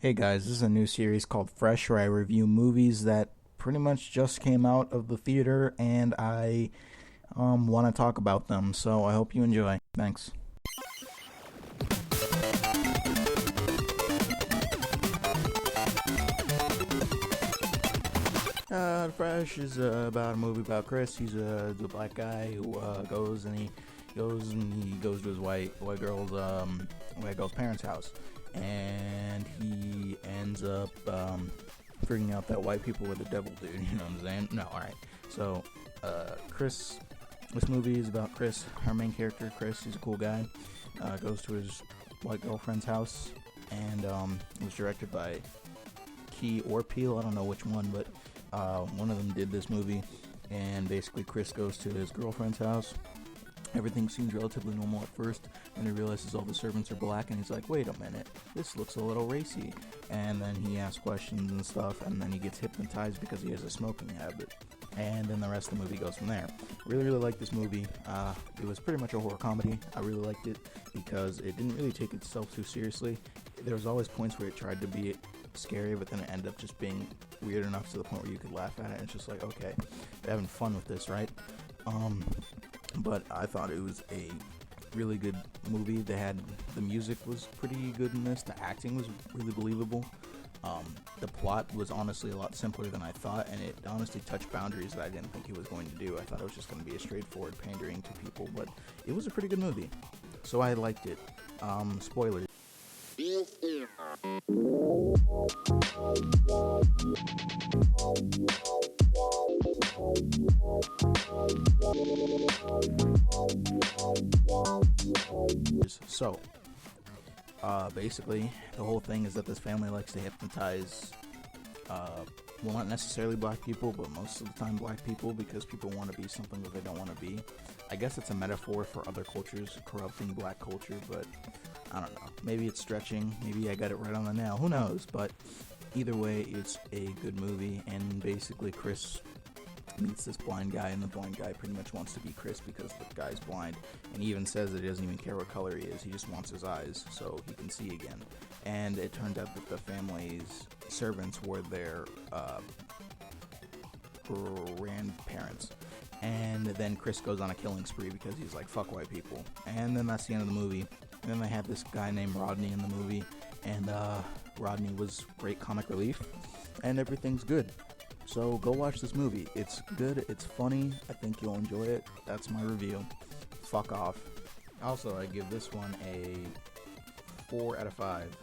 Hey guys, this is a new series called Fresh where I review movies that pretty much just came out of the theater and I want to talk about them. So I hope you enjoy. Thanks. Fresh is about a movie about Chris. He's the black guy who goes to his white girl's parents' house, and he ends up figuring out that white people were the devil, dude. You know what I'm saying? No, all right. So, Chris. This movie is about Chris, our main character. Chris, he's a cool guy. Goes to his white girlfriend's house, and it was directed by Key or Peel. I don't know which one, but one of them did this movie. And basically, Chris goes to his girlfriend's house. Everything seems relatively normal at first, and he realizes all the servants are black, and he's like, wait a minute, this looks a little racy. And then he asks questions and stuff, and then he gets hypnotized because he has a smoking habit. And then the rest of the movie goes from there. Really, really liked this movie. It was pretty much a horror comedy. I really liked it because it didn't really take itself too seriously. There was always points where it tried to be scary, but then it ended up just being weird enough to the point where you could laugh at it. And it's just like, okay, they're having fun with this, right? But I thought it was a really good movie. The music was pretty good in this. The acting was really believable. The plot was honestly a lot simpler than I thought, and it honestly touched boundaries that I didn't think it was going to do. I thought it was just going to be a straightforward pandering to people, but it was a pretty good movie. So I liked it. Spoilers. So, basically, the whole thing is that this family likes to hypnotize, well, not necessarily black people, but most of the time black people, because people want to be something that they don't want to be. I guess it's a metaphor for other cultures corrupting black culture, but I don't know. Maybe it's stretching. Maybe I got it right on the nail. Who knows? But either way, it's a good movie, and basically Chris meets this blind guy, and the blind guy pretty much wants to be Chris because the guy's blind, and he even says that he doesn't even care what color he is. He just wants his eyes so he can see again. And it turned out that the family's servants were their grandparents. And then Chris goes on a killing spree because he's like, fuck white people. And then that's the end of the movie. And then they had this guy named Rodney in the movie, and Rodney was great comic relief, and everything's good. So go watch this movie. It's good. It's funny. I think you'll enjoy it. That's my review. Fuck off. Also, I give this one a 4 out of 5.